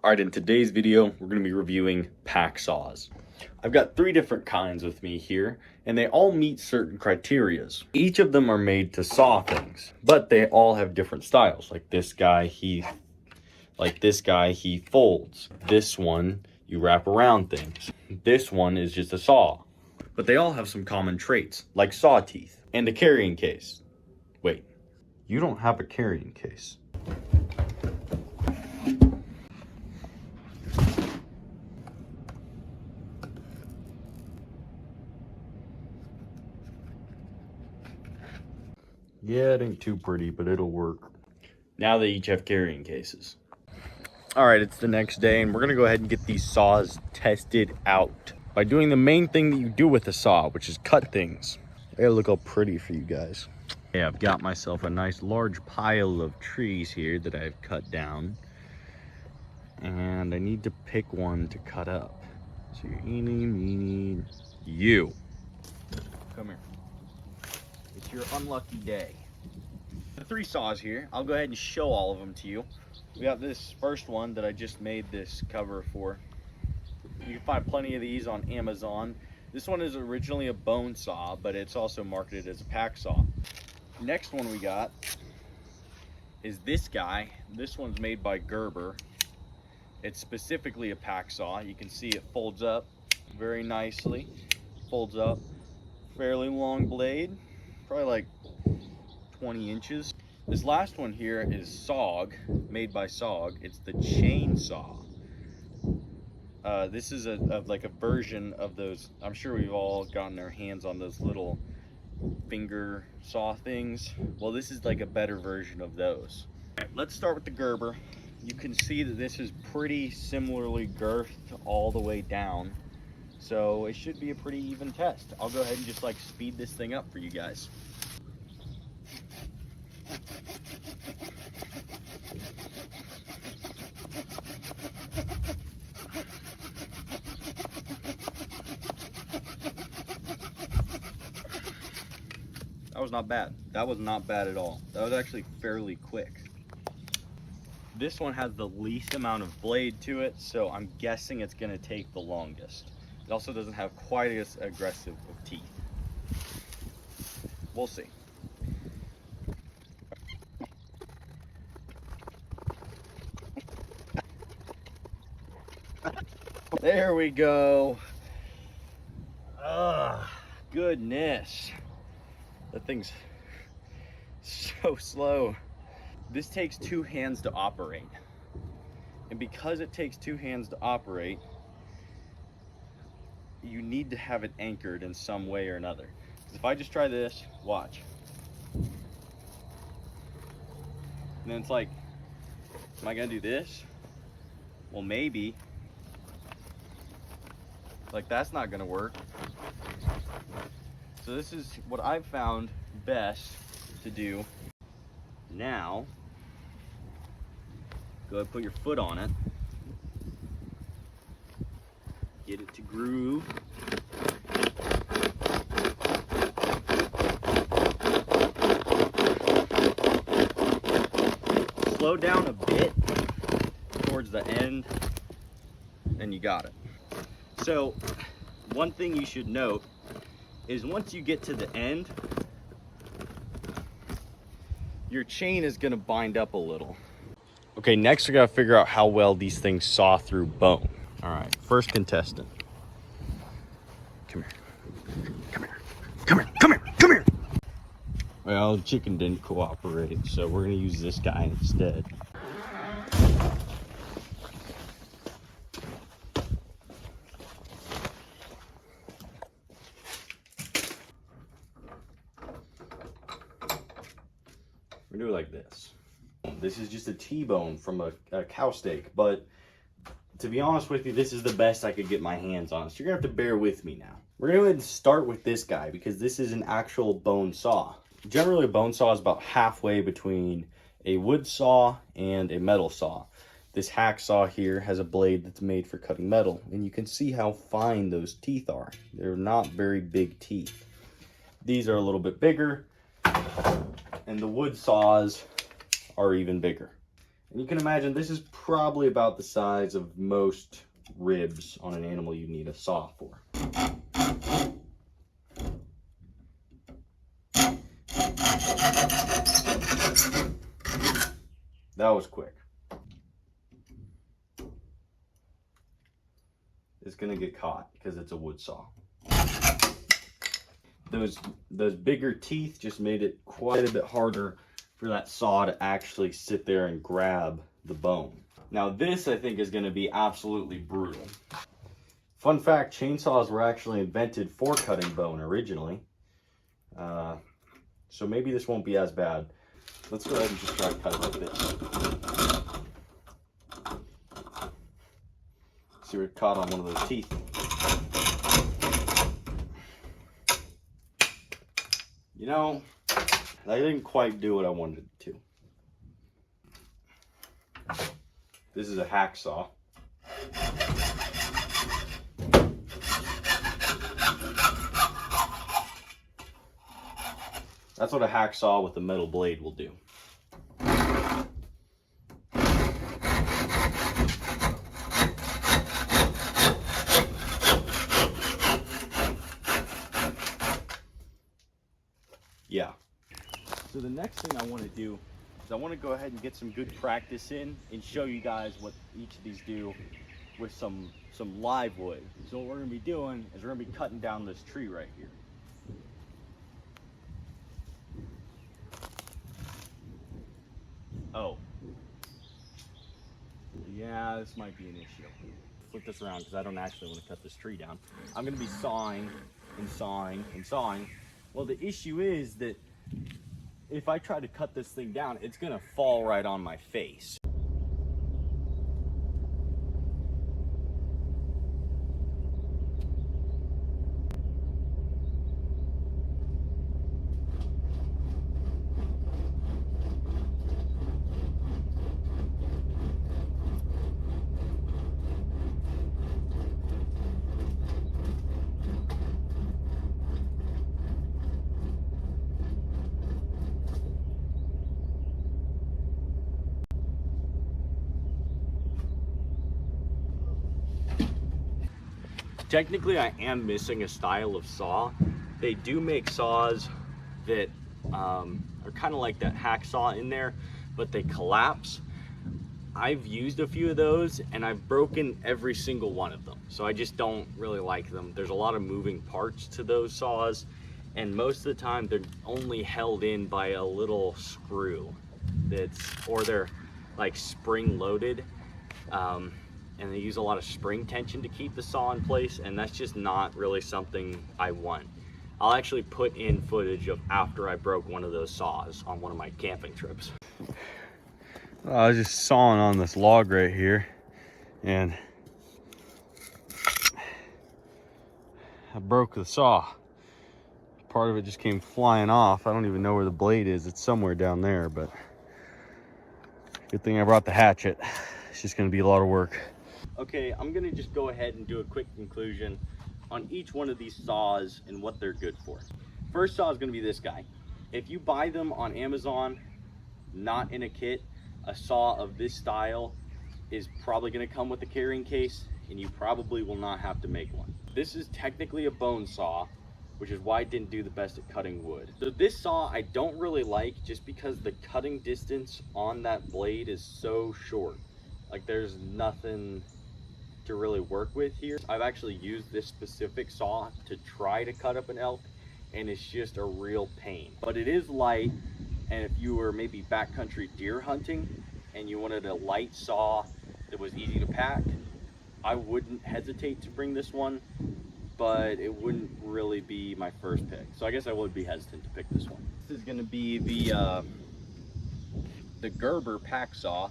Alright, in today's video, we're going to be reviewing pack saws. I've got 3 different kinds with me here, and they all meet certain criterias. Each of them are made to saw things, but they all have different styles. Like this guy, he folds. This one, you wrap around things. This one is just a saw. But they all have some common traits, like saw teeth and a carrying case. Wait, you don't have a carrying case. Yeah, it ain't too pretty, but it'll work. Now they each have carrying cases. All right, it's the next day, and we're gonna go ahead and get these saws tested out by doing the main thing that you do with a saw, which is cut things. I gotta look all pretty for you guys. Yeah, I've got myself a nice large pile of trees here that I've cut down, and I need to pick one to cut up. So you're eeny, meeny, you. Come here. It's your unlucky day. The 3 saws here, I'll go ahead and show all of them to you. We got this first one that I just made this cover for. You can find plenty of these on Amazon. This one is originally a bone saw, but it's also marketed as a pack saw. Next one we got is this guy. This one's made by Gerber. It's specifically a pack saw. You can see it folds up very nicely. Folds up. Fairly long blade, probably like 20 inches. This last one here is SOG, made by SOG. It's the chainsaw. This is like a version of those. I'm sure we've all gotten our hands on those little finger saw things. Well, this is like a better version of those. All right, let's start with the Gerber. You can see that this is pretty similarly girthed all the way down. So it should be a pretty even test. I'll go ahead and just like speed this thing up for you guys. That was not bad. That was not bad at all. That was actually fairly quick. This one has the least amount of blade to it, so I'm guessing it's gonna take the longest. It also doesn't have quite as aggressive of teeth. We'll see. There we go. Goodness. That thing's so slow. This takes 2 hands to operate. And because it takes 2 hands to operate, you need to have it anchored in some way or another. Because if I just try this, watch. And then it's like, am I gonna do this? Well, maybe. Like, that's not gonna work. So this is what I've found best to do. Now, go ahead and put your foot on it. Get it to groove. Slow down a bit towards the end, and you got it. So, one thing you should note is once you get to the end, your chain is gonna bind up a little. Okay, next we gotta figure out how well these things saw through bone. All right, first contestant. Come here. Come here. Come here. Come here. Come here. Well, the chicken didn't cooperate, so we're gonna use this guy instead. We're gonna do it like this. This is just a T-bone from a cow steak, but to be honest with you, this is the best I could get my hands on. So you're gonna have to bear with me now. We're gonna go ahead and start with this guy because this is an actual bone saw. Generally, a bone saw is about halfway between a wood saw and a metal saw. This hacksaw here has a blade that's made for cutting metal, and you can see how fine those teeth are. They're not very big teeth. These are a little bit bigger, and the wood saws are even bigger. And you can imagine this is probably about the size of most ribs on an animal you need a saw for. That was quick. It's gonna get caught because it's a wood saw. Those bigger teeth just made it quite a bit harder for that saw to actually sit there and grab the bone. Now this, I think, is gonna be absolutely brutal. Fun fact, chainsaws were actually invented for cutting bone originally. So maybe this won't be as bad. Let's go ahead and just try to cut it like this. See, we're caught on one of those teeth. You know, I didn't quite do what I wanted it to. This is a hacksaw. That's what a hacksaw with a metal blade will do. Yeah. So the next thing I want to do is I want to go ahead and get some good practice in and show you guys what each of these do with some live wood. So what we're going to be doing is we're going to be cutting down this tree right here. Oh. Yeah, this might be an issue. Flip this around because I don't actually want to cut this tree down. I'm going to be sawing and sawing and sawing. Well, the issue is that if I try to cut this thing down, it's going to fall right on my face. Technically, I am missing a style of saw. They do make saws that are kind of like that hacksaw in there, but they collapse. I've used a few of those and I've broken every single one of them. So I just don't really like them. There's a lot of moving parts to those saws, and most of the time they're only held in by a little screw or they're like spring loaded. And they use a lot of spring tension to keep the saw in place, and that's just not really something I want. I'll actually put in footage of after I broke one of those saws on one of my camping trips. I was just sawing on this log right here, and I broke the saw. Part of it just came flying off. I don't even know where the blade is. It's somewhere down there, but good thing I brought the hatchet. It's just gonna be a lot of work. Okay, I'm gonna just go ahead and do a quick conclusion on each one of these saws and what they're good for. First saw is gonna be this guy. If you buy them on Amazon, not in a kit, a saw of this style is probably gonna come with a carrying case, and you probably will not have to make one. This is technically a bone saw, which is why it didn't do the best at cutting wood. So this saw I don't really like just because the cutting distance on that blade is so short. Like there's nothing to really work with here. I've actually used this specific saw to try to cut up an elk, and it's just a real pain. But it is light, and if you were maybe backcountry deer hunting and you wanted a light saw that was easy to pack, I wouldn't hesitate to bring this one, but it wouldn't really be my first pick. So I guess I would be hesitant to pick this one. This is gonna be the Gerber pack saw.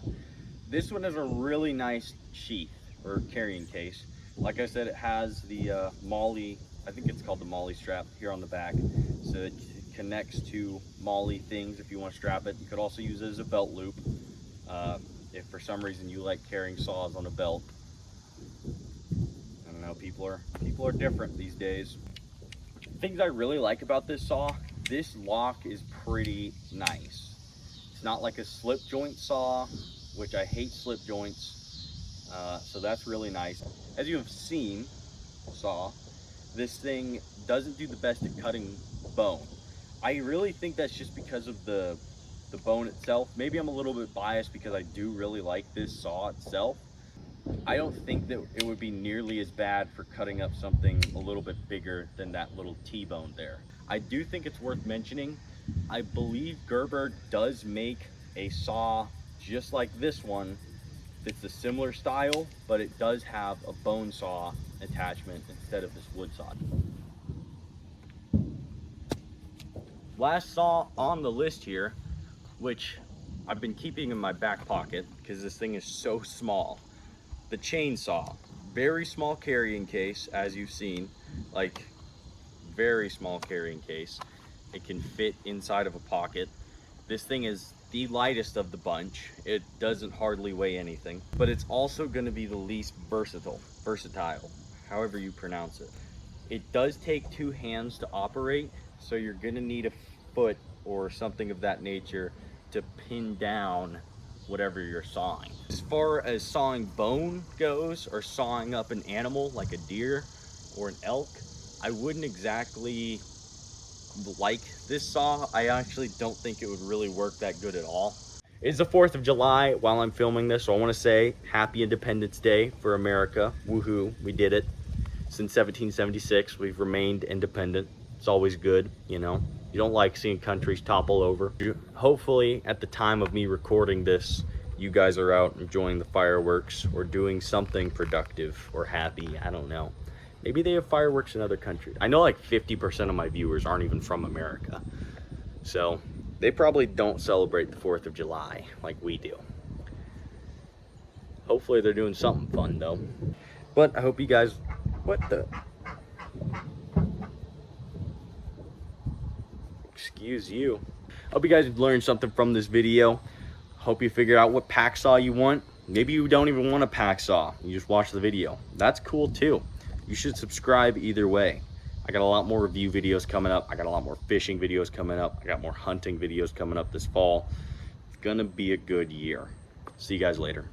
This one has a really nice sheath or carrying case. Like I said, it has the MOLLE, I think it's called the MOLLE strap here on the back, so it connects to MOLLE things if you want to strap it. You could also use it as a belt loop if for some reason you like carrying saws on a belt. I don't know, people are different these days. Things I really like about this saw, this lock is pretty nice. It's not like a slip joint saw. which I hate slip joints, so that's really nice. As you have seen, this thing doesn't do the best at cutting bone. I really think that's just because of the bone itself. Maybe I'm a little bit biased because I do really like this saw itself. I don't think that it would be nearly as bad for cutting up something a little bit bigger than that little T-bone there. I do think it's worth mentioning, I believe Gerber does make a saw just like this one that's a similar style, but it does have a bone saw attachment instead of this wood saw. Last saw on the list here, which I've been keeping in my back pocket because this thing is so small. The chainsaw, very small carrying case, as you've seen, like very small carrying case. It can fit inside of a pocket. This thing is the lightest of the bunch. It doesn't hardly weigh anything, but it's also going to be the least versatile, however you pronounce it. It does take two hands to operate, so you're going to need a foot or something of that nature to pin down whatever you're sawing. As far as sawing bone goes, or sawing up an animal like a deer or an elk, I wouldn't exactly like this saw. I actually don't think it would really work that good at all. It's the 4th of July while I'm filming this, so I want to say Happy Independence Day for America. Woohoo, we did it. Since 1776, we've remained independent. It's always good, you know. You don't like seeing countries topple over. Hopefully, at the time of me recording this, you guys are out enjoying the fireworks or doing something productive or happy. I don't know. Maybe they have fireworks in other countries. I know like 50% of my viewers aren't even from America. So they probably don't celebrate the 4th of July like we do. Hopefully they're doing something fun though. But I hope you guys, excuse you. Hope you guys learned something from this video. Hope you figured out what pack saw you want. Maybe you don't even want a pack saw. You just watch the video. That's cool too. You should subscribe either way. I got a lot more review videos coming up. I got a lot more fishing videos coming up. I got more hunting videos coming up this fall. It's gonna be a good year. See you guys later.